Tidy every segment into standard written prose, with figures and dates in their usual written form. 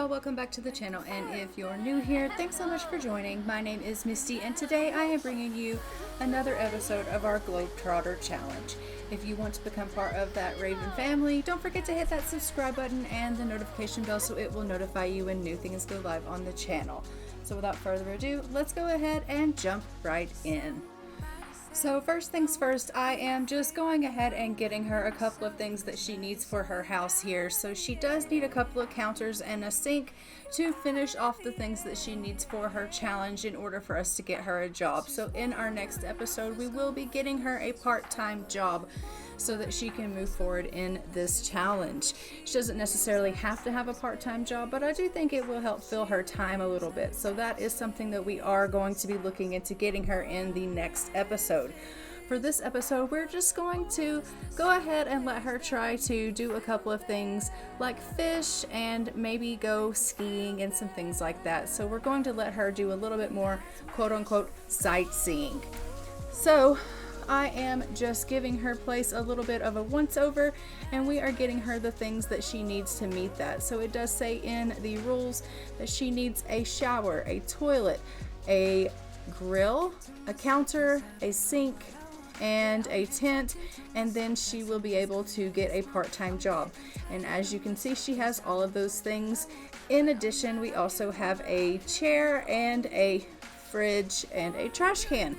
y'all, welcome back to the channel, and if you're new here, thanks so much for joining. My name is Misty, and today I am bringing you another episode of our Globetrotter challenge. If you want to become part of that Raven family, don't forget to hit that subscribe button and the notification bell so it will notify you when new things go live on the channel. So without further ado, let's go ahead and jump right in. So first things first, I am just going ahead and getting her a couple of things that she needs for her house here. So she does need a couple of counters and a sink to finish off the things that she needs for her challenge in order for us to get her a job. So in our next episode, we will be getting her a part-time job so that she can move forward in this challenge. She doesn't necessarily have to have a part-time job, but I do think it will help fill her time a little bit. So that is something that we are going to be looking into getting her in the next episode. For this episode, we're just going to go ahead and let her try to do a couple of things like fish and maybe go skiing and some things like that. So we're going to let her do a little bit more quote-unquote sightseeing. So I am just giving her place a little bit of a once-over, and we are getting her the things that she needs to meet that. So it does say in the rules that she needs a shower, a toilet, a grill, a counter, a sink, and a tent, and then she will be able to get a part-time job. And as you can see, she has all of those things. In addition, we also have a chair and a fridge and a trash can.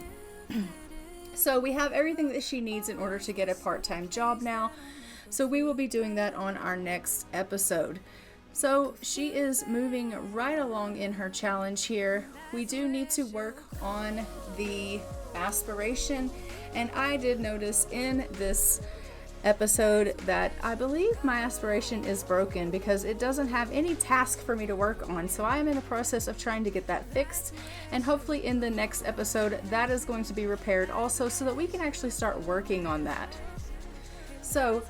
So we have everything that she needs in order to get a part-time job now. So we will be doing that on our next episode. So she is moving right along in her challenge here. We do need to work on the aspiration. And I did notice in this episode that I believe my aspiration is broken because it doesn't have any task for me to work on. So I am in the process of trying to get that fixed, and hopefully in the next episode that is going to be repaired also so that we can actually start working on that. So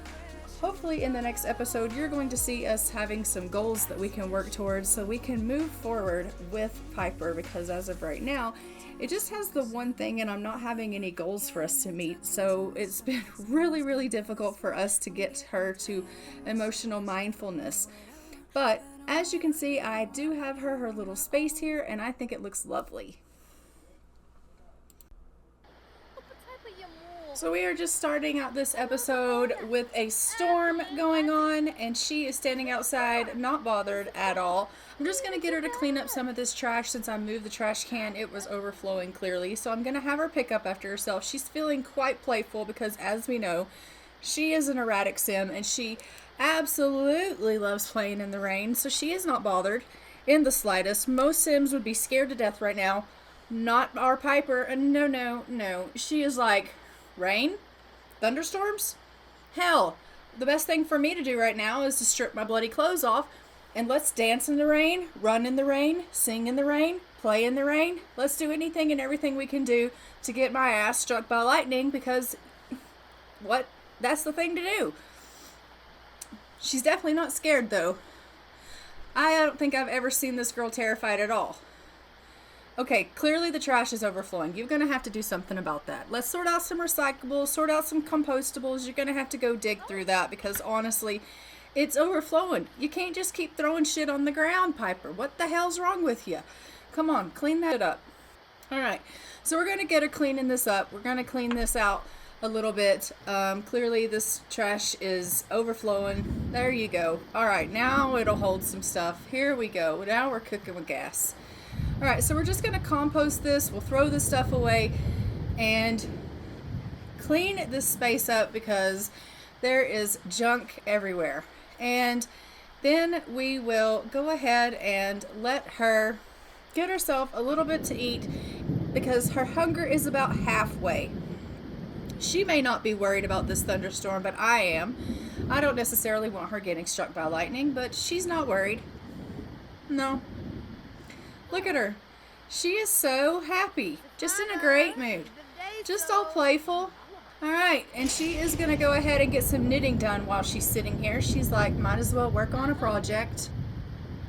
hopefully in the next episode you're going to see us having some goals that we can work towards so we can move forward with Piper, because as of right now it just has the one thing and I'm not having any goals for us to meet. So it's been really difficult for us to get her to emotional mindfulness. But as you can see, I do have her little space here, and I think it looks lovely. So we are just starting out this episode with a storm going on, and she is standing outside, not bothered at all. I'm just going to get her to clean up some of this trash since I moved the trash can. It was overflowing clearly, so I'm going to have her pick up after herself. She's feeling quite playful because, as we know, she is an erratic sim, and she absolutely loves playing in the rain, so she is not bothered in the slightest. Most sims would be scared to death right now. Not our Piper. No. She is like, rain? Thunderstorms? Hell, the best thing for me to do right now is to strip my bloody clothes off and let's dance in the rain, run in the rain, sing in the rain, play in the rain. Let's do anything and everything we can do to get my ass struck by lightning, because that's the thing to do. She's definitely not scared though. I don't think I've ever seen this girl terrified at all. Okay, clearly the trash is overflowing. You're going to have to do something about that. Let's sort out some recyclables, sort out some compostables. You're going to have to go dig through that because honestly, it's overflowing. You can't just keep throwing shit on the ground, Piper. What the hell's wrong with you? Come on, clean that up. All right, so we're going to get her cleaning this up. We're going to clean this out a little bit. Clearly this trash is overflowing. There you go. All right, now it'll hold some stuff. Here we go. Now we're cooking with gas. Alright, so we're just going to compost this. We'll throw this stuff away and clean this space up because there is junk everywhere. And then we will go ahead and let her get herself a little bit to eat because her hunger is about halfway. She may not be worried about this thunderstorm, but I am. I don't necessarily want her getting struck by lightning, but she's not worried. No. Look at her. She is so happy. Just in a great mood. Just all playful. Alright, and she is going to go ahead and get some knitting done while she's sitting here. She's like, might as well work on a project.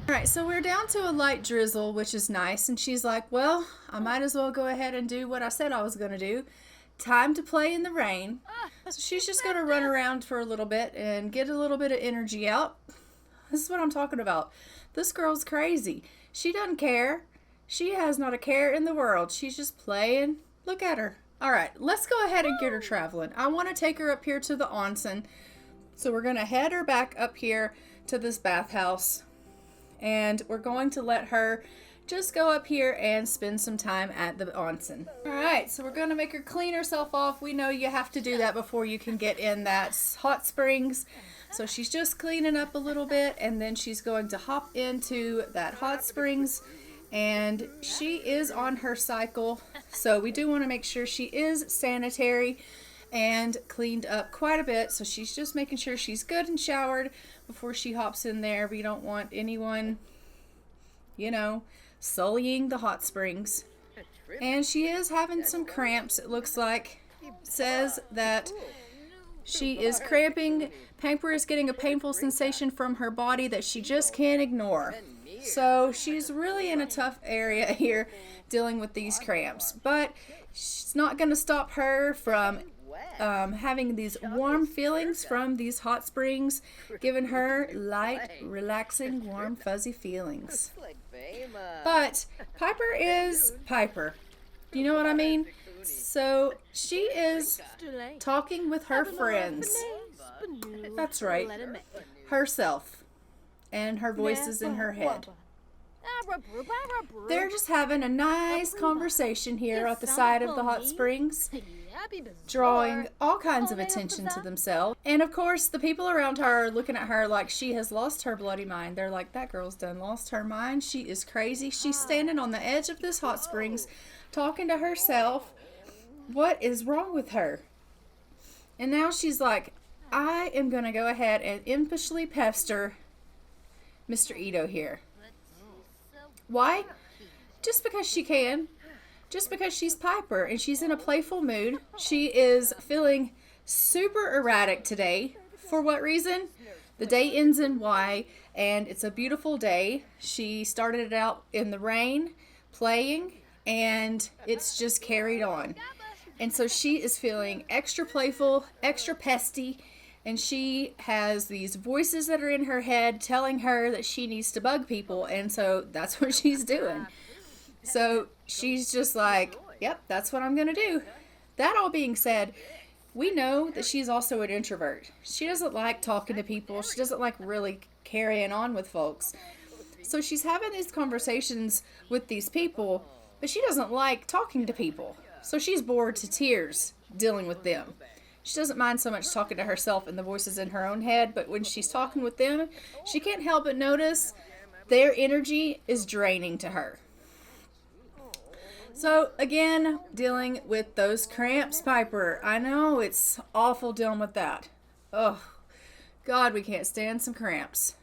Alright, so we're down to a light drizzle, which is nice. And she's like, well, I might as well go ahead and do what I said I was going to do. Time to play in the rain. So she's just going to run around for a little bit and get a little bit of energy out. This is what I'm talking about. This girl's crazy. She doesn't care. She has not a care in the world. She's just playing. Look at her. All right, let's go ahead and get her traveling. I want to take her up here to the onsen. So we're going to head her back up here to this bathhouse. And we're going to let her just go up here and spend some time at the onsen. All right, so we're going to make her clean herself off. We know you have to do that before you can get in that hot springs. So she's just cleaning up a little bit, and then she's going to hop into that hot springs. And she is on her cycle, so we do want to make sure she is sanitary and cleaned up quite a bit. So she's just making sure she's good and showered before she hops in there. We don't want anyone, you know, sullying the hot springs. And she is having some cramps. It looks like. It says that she is cramping. Piper is getting a painful sensation from her body that she just can't ignore. So she's really in a tough area here dealing with these cramps. But it's not going to stop her from having these warm feelings from these hot springs, giving her light, relaxing, warm, fuzzy feelings. But Piper is Piper. Do you know what I mean? So she is talking with her friends. That's right. Herself. And her voice is in her head. They're just having a nice conversation here at the side of the hot springs, drawing all kinds of attention to themselves. And of course, the people around her are looking at her like she has lost her bloody mind. They're like, that girl's done lost her mind. She is crazy. She's standing on the edge of this hot springs, talking to herself. What is wrong with her? And now she's like, I am going to go ahead and impishly pester Mr. Ito here. Why? Just because she can. Just because she's Piper and she's in a playful mood. She is feeling super erratic today. For what reason? The day ends in Y, and it's a beautiful day. She started it out in the rain, playing, and it's just carried on. And so she is feeling extra playful, extra pesty, and she has these voices that are in her head telling her that she needs to bug people, and so that's what she's doing. So she's just like, yep, that's what I'm going to do. That all being said, we know that she's also an introvert. She doesn't like talking to people. She doesn't like really carrying on with folks. So she's having these conversations with these people, but she doesn't like talking to people. So she's bored to tears dealing with them. She doesn't mind so much talking to herself and the voices in her own head, but when she's talking with them, she can't help but notice their energy is draining to her. So again, dealing with those cramps, Piper. I know it's awful dealing with that. Oh, God, we can't stand some cramps.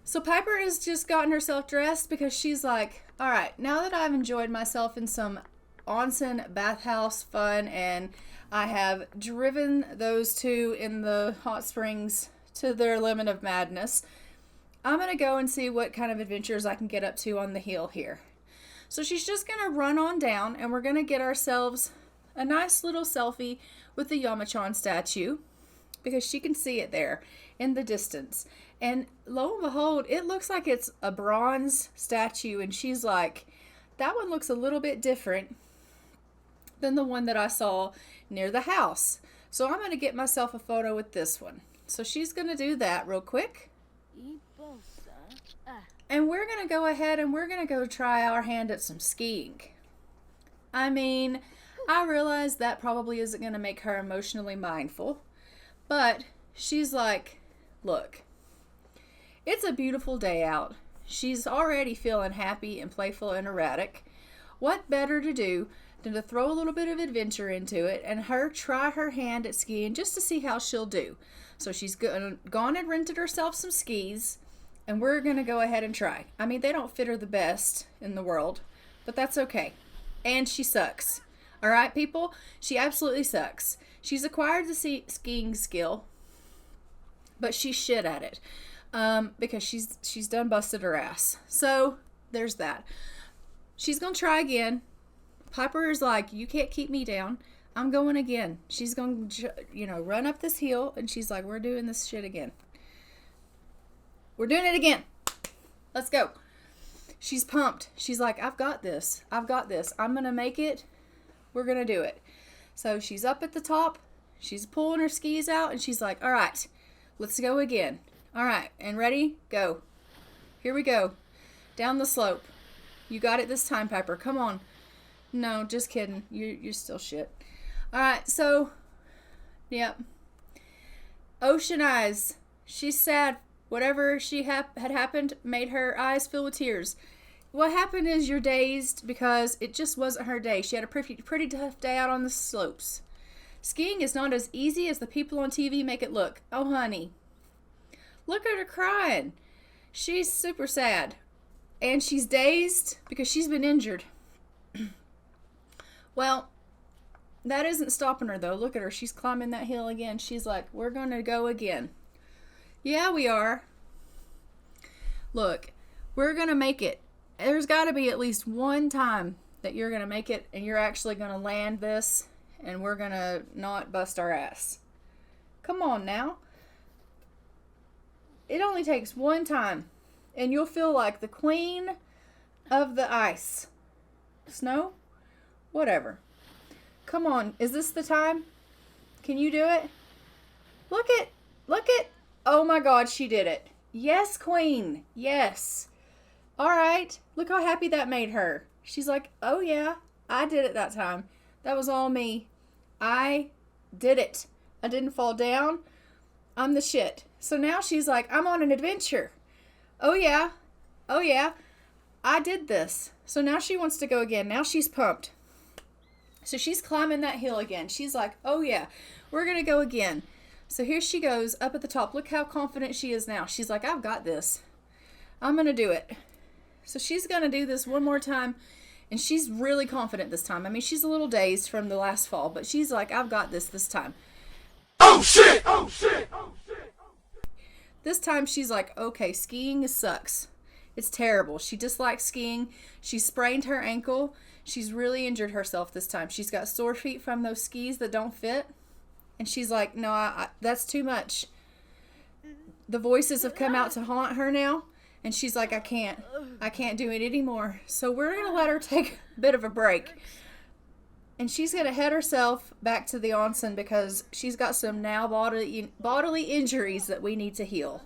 So Piper has just gotten herself dressed because she's like, all right, now that I've enjoyed myself in some onsen bathhouse fun and I have driven those two in the hot springs to their limit of madness, I'm going to go and see what kind of adventures I can get up to on the hill here. So she's just going to run on down and we're going to get ourselves a nice little selfie with the Yamachan statue because she can see it there in the distance. And lo and behold, it looks like it's a bronze statue, and she's like, that one looks a little bit different than the one that I saw near the house. So I'm going to get myself a photo with this one. So she's going to do that real quick. And we're going to go ahead and we're going to go try our hand at some skiing. I mean, I realize that probably isn't going to make her emotionally mindful, but she's like, look, it's a beautiful day out. She's already feeling happy and playful and erratic. What better to do than to throw a little bit of adventure into it and her try her hand at skiing just to see how she'll do. So she's gone and rented herself some skis, and we're going to go ahead and try. I mean, they don't fit her the best in the world, but that's okay. And she sucks. All right, people? She absolutely sucks. She's acquired the skiing skill, but she's shit at it because she's done busted her ass. So there's that. She's going to try again. Piper is like, you can't keep me down. I'm going again. She's going to, run up this hill, and she's like, we're doing this shit again. We're doing it again. Let's go. She's pumped. She's like, I've got this. I've got this. I'm going to make it. We're going to do it. So she's up at the top. She's pulling her skis out, and she's like, all right, let's go again. All right, and ready? Go. Here we go. Down the slope. You got it this time, Piper. Come on. No, just kidding. You're still shit. All right, so, yep. Ocean eyes. She's sad. Whatever had happened made her eyes fill with tears. What happened is you're dazed because it just wasn't her day. She had a pretty tough day out on the slopes. Skiing is not as easy as the people on TV make it look. Oh, honey. Look at her crying. She's super sad. And she's dazed because she's been injured. Well, that isn't stopping her, though. Look at her. She's climbing that hill again. She's like, we're going to go again. Yeah, we are. Look, we're going to make it. There's got to be at least one time that you're going to make it and you're actually going to land this and we're going to not bust our ass. Come on now. It only takes one time and you'll feel like the queen of the ice. Snow? Whatever. Come on. Is this the time? Can you do it? Look it. Oh my God, she did it. Yes, queen. Yes. All right. Look how happy that made her. She's like, oh yeah, I did it that time. That was all me. I did it. I didn't fall down. I'm the shit. So now she's like, I'm on an adventure. Oh yeah. I did this. So now she wants to go again. Now she's pumped. So she's climbing that hill again. She's like, oh yeah, we're going to go again. So here she goes up at the top. Look how confident she is now. She's like, I've got this. I'm going to do it. So she's going to do this one more time. And she's really confident this time. I mean, she's a little dazed from the last fall. But she's like, I've got this time. Oh shit! This time she's like, okay, skiing sucks. It's terrible. She dislikes skiing. She sprained her ankle. She's really injured herself this time. She's got sore feet from those skis that don't fit. And she's like, no, that's too much. The voices have come out to haunt her now. And she's like, I can't do it anymore. So we're going to let her take a bit of a break. And she's going to head herself back to the onsen because she's got some now bodily injuries that we need to heal.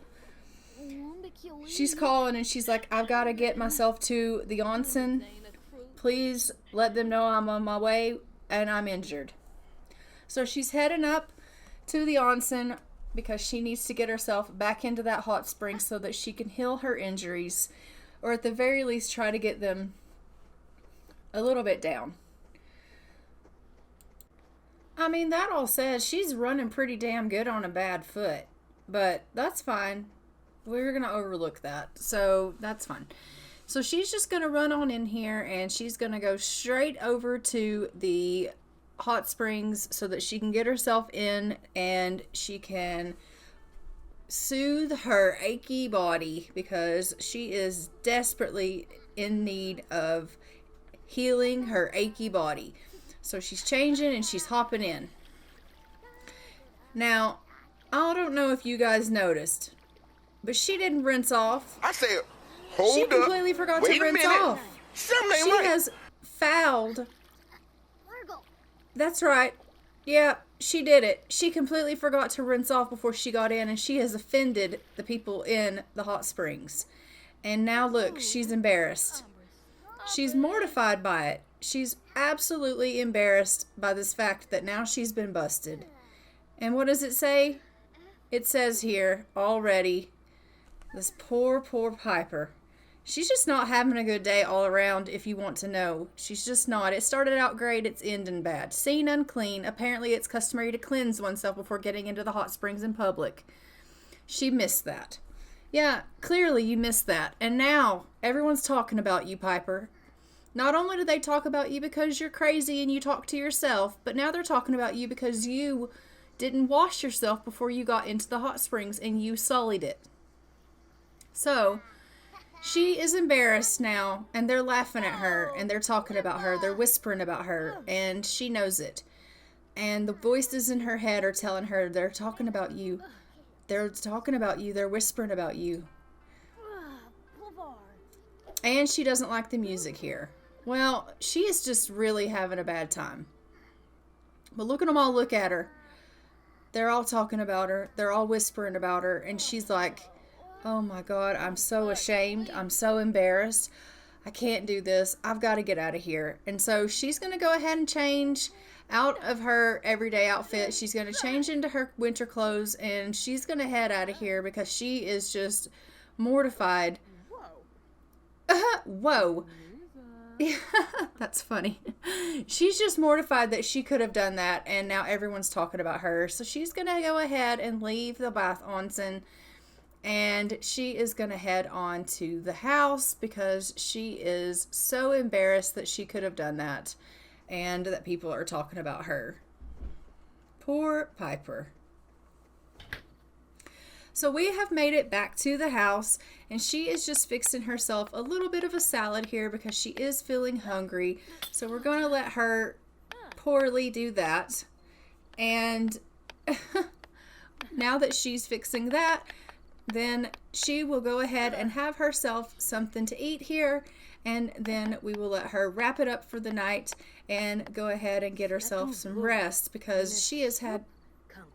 She's calling and she's like, I've got to get myself to the onsen. Please let them know I'm on my way and I'm injured. So she's heading up to the onsen because she needs to get herself back into that hot spring so that she can heal her injuries, or at the very least try to get them a little bit down. I mean, that all says she's running pretty damn good on a bad foot, but that's fine. We're going to overlook that, so that's fine. So she's just going to run on in here and she's going to go straight over to the hot springs so that she can get herself in and she can soothe her achy body because she is desperately in need of healing her achy body. So she's changing and she's hopping in. Now, I don't know if you guys noticed, but she didn't rinse off. I said, hold up. She completely forgot to rinse off. Something ain't She right. has fouled. That's right. Yeah, she did it. She completely forgot to rinse off before she got in, and she has offended the people in the hot springs. And now look, she's embarrassed. She's mortified by it. She's absolutely embarrassed by this fact that now she's been busted. And what does it say? It says here already, this poor Piper. She's just not having a good day all around, if you want to know. She's just not. It started out great, it's ending bad. Seen unclean. Apparently it's customary to cleanse oneself before getting into the hot springs in public. She missed that. Yeah, clearly you missed that. And now everyone's talking about you, Piper. Not only do they talk about you because you're crazy and you talk to yourself, but now they're talking about you because you didn't wash yourself before you got into the hot springs and you sullied it. So she is embarrassed now, and they're laughing at her, and they're talking about her, they're whispering about her, and she knows it. And the voices in her head are telling her, they're talking about you. They're talking about you, they're whispering about you. And she doesn't like the music here. Well, she is just really having a bad time. But look at them all look at her. They're all talking about her. They're all whispering about her. And she's like, oh my God, I'm so ashamed. I'm so embarrassed. I can't do this. I've got to get out of here. And so she's going to go ahead and change out of her everyday outfit. She's going to change into her winter clothes. And she's going to head out of here because she is just mortified. Whoa. Yeah, that's funny. She's just mortified that she could have done that, and now everyone's talking about her. So she's going to go ahead and leave the bath onsen, and she is going to head on to the house because she is so embarrassed that she could have done that and that people are talking about her. Poor Piper. So we have made it back to the house, and she is just fixing herself a little bit of a salad here because she is feeling hungry. So we're going to let her poorly do that. And now that she's fixing that, then she will go ahead and have herself something to eat here, and then we will let her wrap it up for the night and go ahead and get herself some rest because she has had,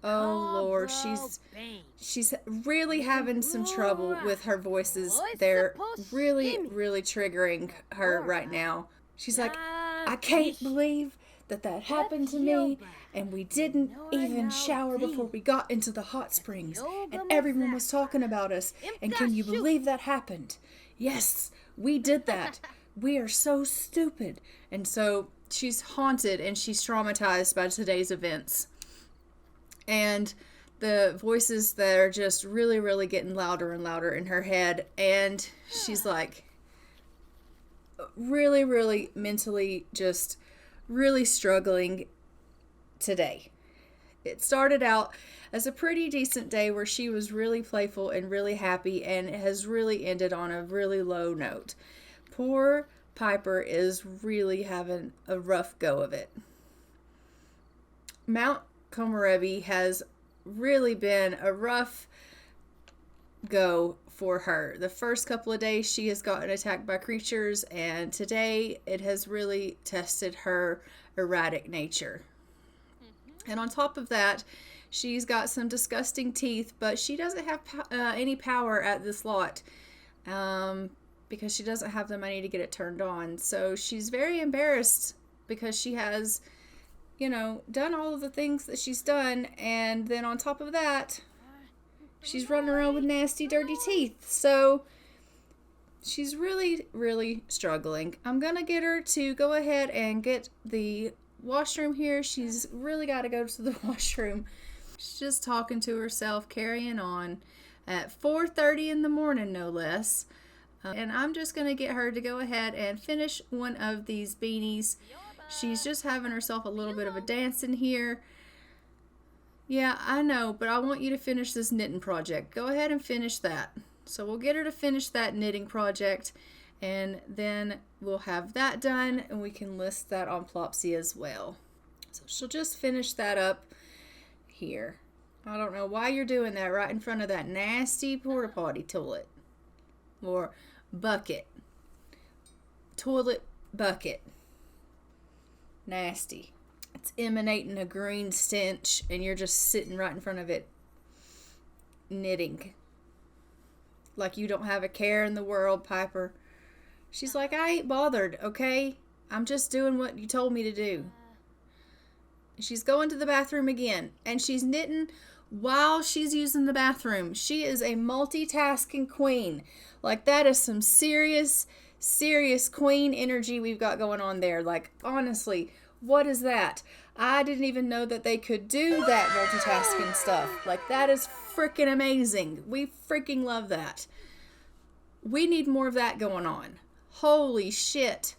oh Lord, she's really having some trouble with her voices. They're really triggering her right now. She's like, I can't believe that happened to me, and we didn't even shower before we got into the hot springs, and everyone was talking about us, and can you believe that happened? Yes, we did that. We are so stupid. And so she's haunted and she's traumatized by today's events. And the voices that are just really getting louder and louder in her head. And she's like really mentally just really struggling today. It started out as a pretty decent day where she was really playful and really happy, and it has really ended on a really low note. Poor Piper is really having a rough go of it. Mount Komorebi has really been a rough go for her. The first couple of days she has gotten attacked by creatures, and today it has really tested her erratic nature. And on top of that, she's got some disgusting teeth, but she doesn't have any power at this lot because she doesn't have the money to get it turned on. So she's very embarrassed because she has, done all of the things that she's done, and then on top of that, she's running around with nasty, dirty teeth. So she's really struggling. I'm going to get her to go ahead and get the washroom here. She's really got to go to the washroom. She's just talking to herself, carrying on at 4:30 in the morning, no less. And I'm just going to get her to go ahead and finish one of these beanies. She's just having herself a little bit of a dance in here. Yeah, I know, but I want you to finish this knitting project. Go ahead and finish that. So we'll get her to finish that knitting project, and then we'll have that done, and we can list that on Plopsy as well. So she'll just finish that up here. I don't know why you're doing that right in front of that nasty porta potty toilet. Or bucket. Toilet bucket. Nasty. It's emanating a green stench, and you're just sitting right in front of it knitting. Like you don't have a care in the world, Piper. She's like, I ain't bothered, okay? I'm just doing what you told me to do. She's going to the bathroom again, and she's knitting while she's using the bathroom. She is a multitasking queen. Like, that is some serious queen energy we've got going on there. Like, honestly, what is that? I didn't even know that they could do that multitasking stuff. Like, that is freaking amazing. We freaking love that. We need more of that going on. Holy shit.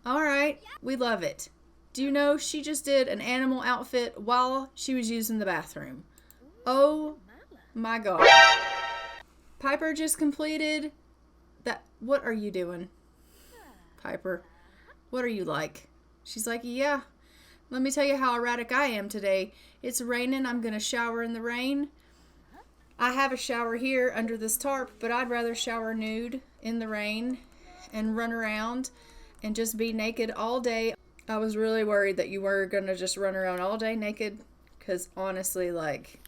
All right, we love it. Do you know she just did an animal outfit while she was using the bathroom? Oh my God. Piper just completed that. What are you doing, Piper? What are you like? She's like, yeah, let me tell you how erratic I am today. It's raining. I'm going to shower in the rain. I have a shower here under this tarp, but I'd rather shower nude in the rain and run around and just be naked all day. I was really worried that you were gonna just run around all day naked, because honestly, like,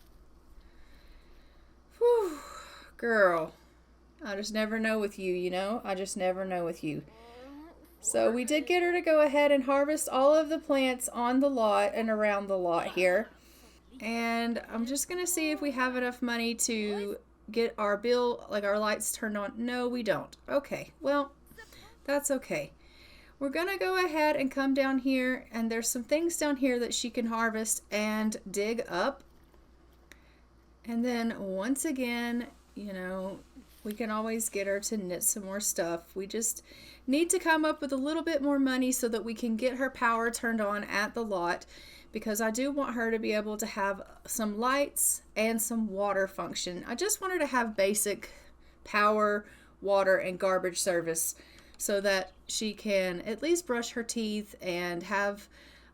whew, girl, I just never know with you, you know? I just never know with you. So we did get her to go ahead and harvest all of the plants on the lot and around the lot here. And I'm just going to see if we have enough money to get our bill, like our lights turned on. No, we don't. Okay, well, that's okay. We're going to go ahead and come down here, and there's some things down here that she can harvest and dig up. And then once again, you know, we can always get her to knit some more stuff. We just need to come up with a little bit more money so that we can get her power turned on at the lot, because I do want her to be able to have some lights and some water function. I just want her to have basic power, water, and garbage service so that she can at least brush her teeth and have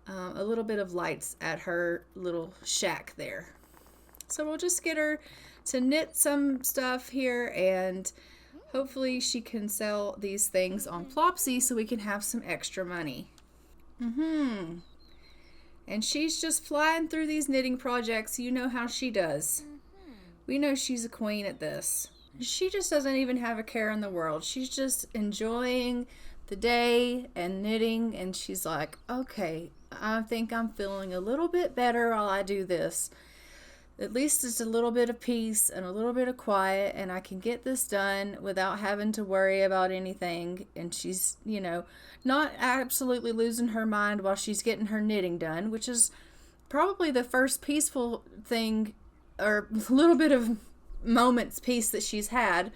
a little bit of lights at her little shack there. So we'll just get her to knit some stuff here, and hopefully she can sell these things on Plopsy so we can have some extra money. And she's just flying through these knitting projects. You know how she does. We know she's a queen at this. She just doesn't even have a care in the world. She's just enjoying the day and knitting, and she's like, okay, I think I'm feeling a little bit better while I do this. At least it's a little bit of peace and a little bit of quiet, and I can get this done without having to worry about anything. And she's, you know, not absolutely losing her mind while she's getting her knitting done, which is probably the first peaceful thing, or a little bit of moments peace that she's had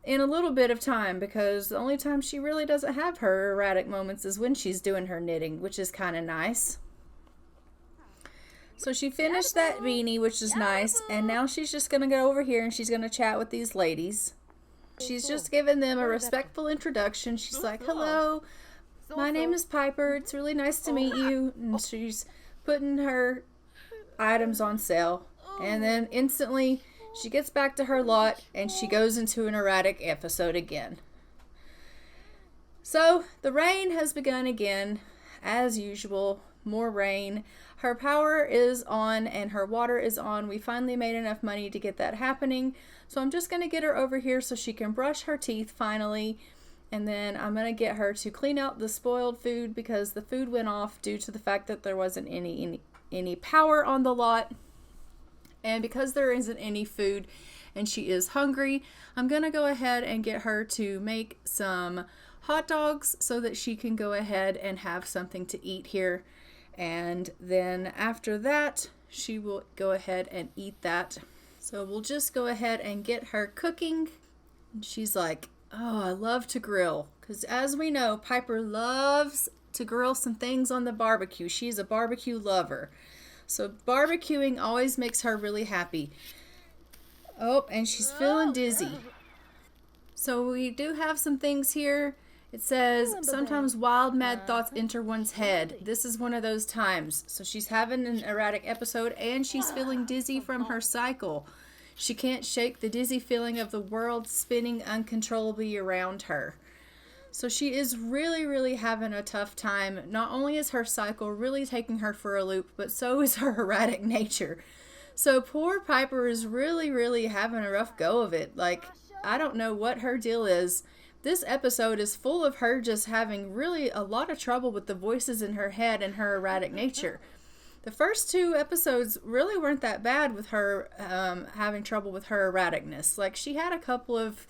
in a little bit of time, because the only time she really doesn't have her erratic moments is when she's doing her knitting, which is kind of nice. So she finished that beanie, which is nice, and now she's just going to go over here and she's going to chat with these ladies. She's just giving them a respectful introduction. She's like, hello, my name is Piper. It's really nice to meet you. And she's putting her items on sale. And then instantly she gets back to her lot and she goes into an erratic episode again. So the rain has begun again, as usual. More rain. Her power is on and her water is on. We finally made enough money to get that happening. So I'm just going to get her over here so she can brush her teeth finally. And then I'm going to get her to clean out the spoiled food, because the food went off due to the fact that there wasn't any power on the lot. And because there isn't any food and she is hungry, I'm going to go ahead and get her to make some hot dogs so that she can go ahead and have something to eat here. And then after that, she will go ahead and eat that. So we'll just go ahead and get her cooking. And she's like, oh, I love to grill. Because as we know, Piper loves to grill some things on the barbecue. She's a barbecue lover. So barbecuing always makes her really happy. Oh, and she's feeling dizzy. So we do have some things here. It says, sometimes wild, mad thoughts enter one's head. This is one of those times. So she's having an erratic episode and she's feeling dizzy from her cycle. She can't shake the dizzy feeling of the world spinning uncontrollably around her. So she is really, really having a tough time. Not only is her cycle really taking her for a loop, but so is her erratic nature. So poor Piper is really, really having a rough go of it. Like, I don't know what her deal is. This episode is full of her just having really a lot of trouble with the voices in her head and her erratic nature. The first two episodes really weren't that bad with her having trouble with her erraticness. Like, she had a couple of,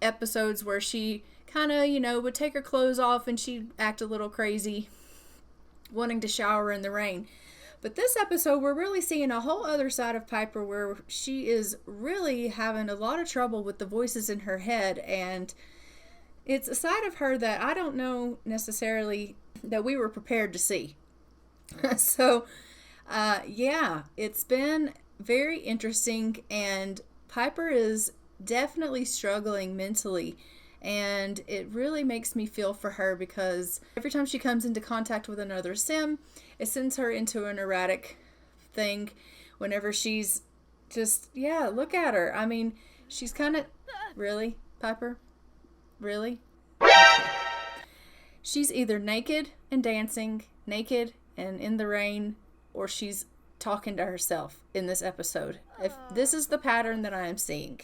episodes where she kind of, would take her clothes off and she'd act a little crazy, wanting to shower in the rain. But this episode, we're really seeing a whole other side of Piper where she is really having a lot of trouble with the voices in her head. And it's a side of her that I don't know necessarily that we were prepared to see. So, it's been very interesting. And Piper is definitely struggling mentally. And it really makes me feel for her, because every time she comes into contact with another sim, it sends her into an erratic thing whenever she's just, look at her. I mean, she's kind of, really, Piper? Really? She's either naked and dancing, naked and in the rain, or she's talking to herself in this episode. If this is the pattern that I am seeing.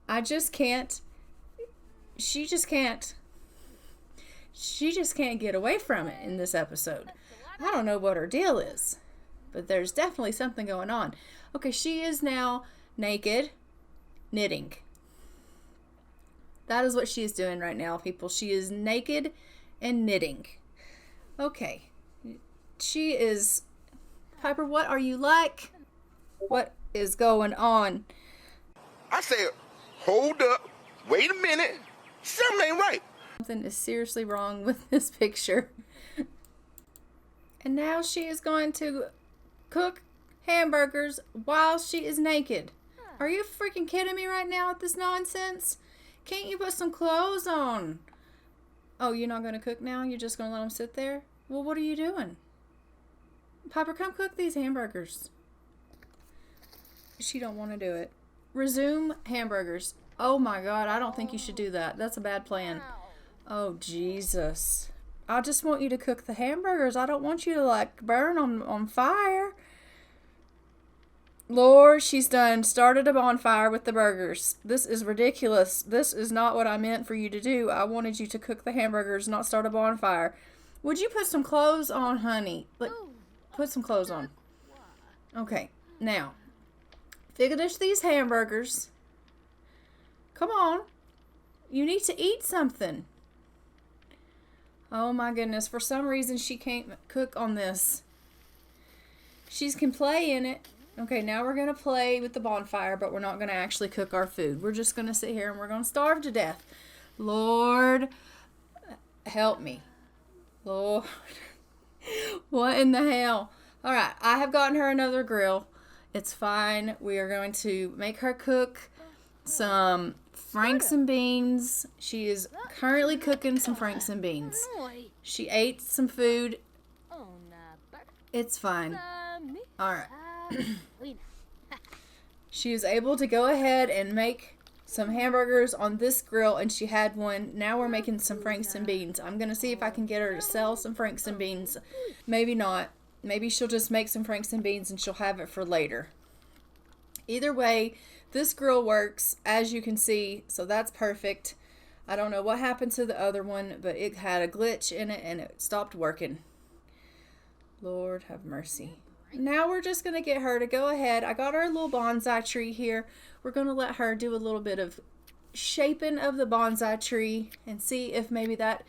I just can't. She just can't get away from it in this episode. I don't know what her deal is, but there's definitely something going on. Okay, she is now naked, knitting. That is what she is doing right now, people. She is naked and knitting. Okay. She is... Piper, what are you like? What is going on? I said, hold up. Wait a minute. Something ain't right. Something is seriously wrong with this picture. And now she is going to cook hamburgers while she is naked. Are you freaking kidding me right now with this nonsense? Can't you put some clothes on? Oh, you're not going to cook now? You're just going to let them sit there? Well, what are you doing? Piper, come cook these hamburgers. She don't want to do it. Resume hamburgers. Oh my God, I don't think you should do that. That's a bad plan. Oh, Jesus. I just want you to cook the hamburgers. I don't want you to, like, burn on fire. Lord, she's started a bonfire with the burgers. This is ridiculous. This is not what I meant for you to do. I wanted you to cook the hamburgers, not start a bonfire. Would you put some clothes on, honey? Like, put some clothes on. Okay, now, finish these hamburgers. Come on. You need to eat something. Oh my goodness, for some reason she can't cook on this. She can play in it. Okay, now we're going to play with the bonfire, but we're not going to actually cook our food. We're just going to sit here and we're going to starve to death. Lord, help me. Lord, what in the hell? All right, I have gotten her another grill. It's fine. We are going to make her cook some franks and beans. She is currently cooking some franks and beans. She ate some food. It's fine. All right. She was able to go ahead and make some hamburgers on this grill, and she had one. Now we're making some franks and beans. I'm going to see if I can get her to sell some franks and beans. Maybe not. Maybe she'll just make some franks and beans and she'll have it for later. Either way, this grill works, as you can see, so that's perfect. I don't know what happened to the other one, but it had a glitch in it and it stopped working. Lord have mercy. Now we're just going to get her to go ahead. I got her a little bonsai tree here. We're going to let her do a little bit of shaping of the bonsai tree and see if maybe that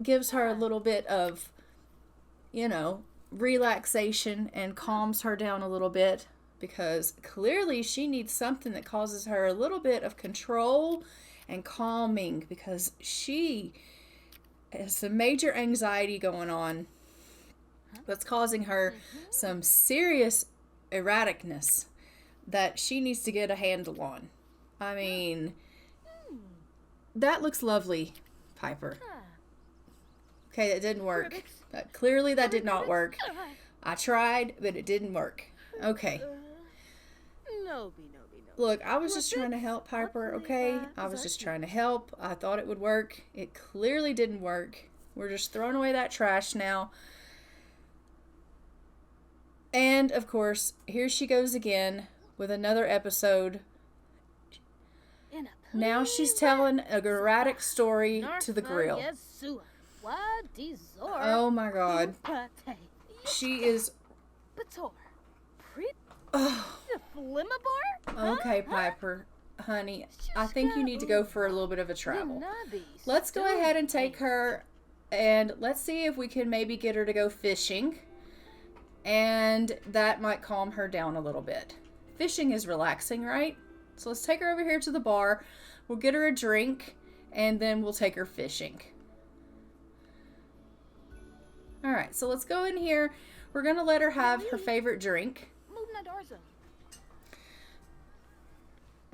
gives her a little bit of, relaxation and calms her down a little bit, because clearly she needs something that causes her a little bit of control and calming, because she has some major anxiety going on that's causing her some serious erraticness that she needs to get a handle on. I mean, that looks lovely, Piper. Okay, that didn't work. Clearly that did not work. I tried, but it didn't work. Okay. Look, I was just trying to help Piper, okay? I was just trying to help. I thought it would work. It clearly didn't work. We're just throwing away that trash now. And, of course, here she goes again with another episode. Now she's telling a erratic story to the grill. Oh, my God. She is... Oh. Okay, Piper. Honey, I think you need to go for a little bit of a travel. Let's go ahead and take her, and let's see if we can maybe get her to go fishing. And that might calm her down a little bit. Fishing is relaxing, right? So let's take her over here to the bar. We'll get her a drink, and then we'll take her fishing. Alright, so let's go in here. We're going to let her have her favorite drink.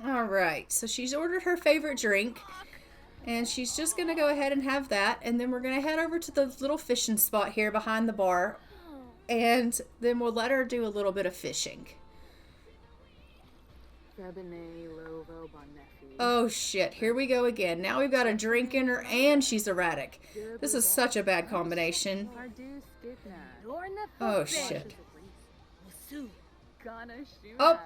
Alright, so she's ordered her favorite drink. And she's just going to go ahead and have that. And then we're going to head over to the little fishing spot here behind the bar. And then we'll let her do a little bit of fishing. Oh shit, here we go again. Now we've got a drink in her and she's erratic. This is such a bad combination. Oh shit. Oh,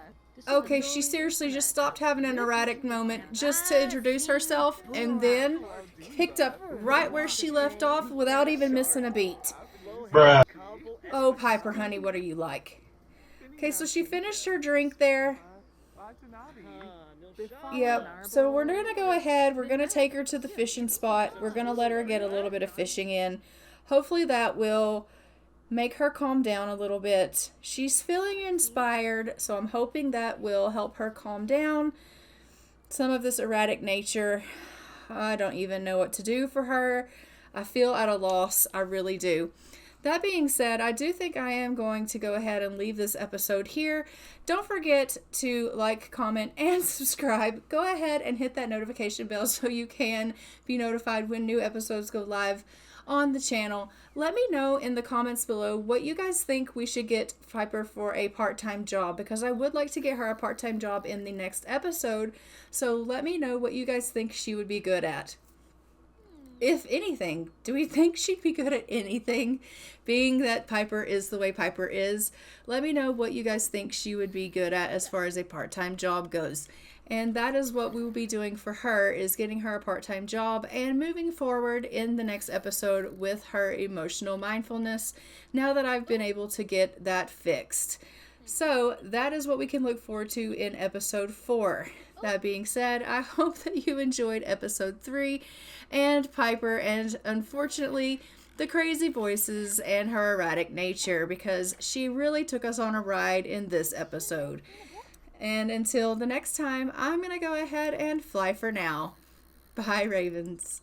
okay, she seriously just stopped having an erratic moment just to introduce herself and then picked up right where she left off without even missing a beat. Bruh. Oh, Piper, honey, what are you like? Okay, so she finished her drink there. Yep, so we're going to go ahead. We're going to take her to the fishing spot. We're going to let her get a little bit of fishing in. Hopefully that will make her calm down a little bit. She's feeling inspired, so I'm hoping that will help her calm down some of this erratic nature. I don't even know what to do for her. I feel at a loss. I really do. That being said, I do think I am going to go ahead and leave this episode here. Don't forget to like, comment, and subscribe. Go ahead and hit that notification bell so you can be notified when new episodes go live on the channel. Let me know in the comments below what you guys think we should get Piper for a part-time job, because I would like to get her a part-time job in the next episode. So let me know what you guys think she would be good at. If anything, do we think she'd be good at anything? Being that Piper is the way Piper is, let me know what you guys think she would be good at as far as a part-time job goes. And that is what we will be doing for her, is getting her a part-time job and moving forward in the next episode with her emotional mindfulness, now that I've been able to get that fixed. So that is what we can look forward to in episode 4. That being said, I hope that you enjoyed episode 3 and Piper, and unfortunately the crazy voices and her erratic nature, because she really took us on a ride in this episode. And until the next time, I'm going to go ahead and fly for now. Bye, Ravens.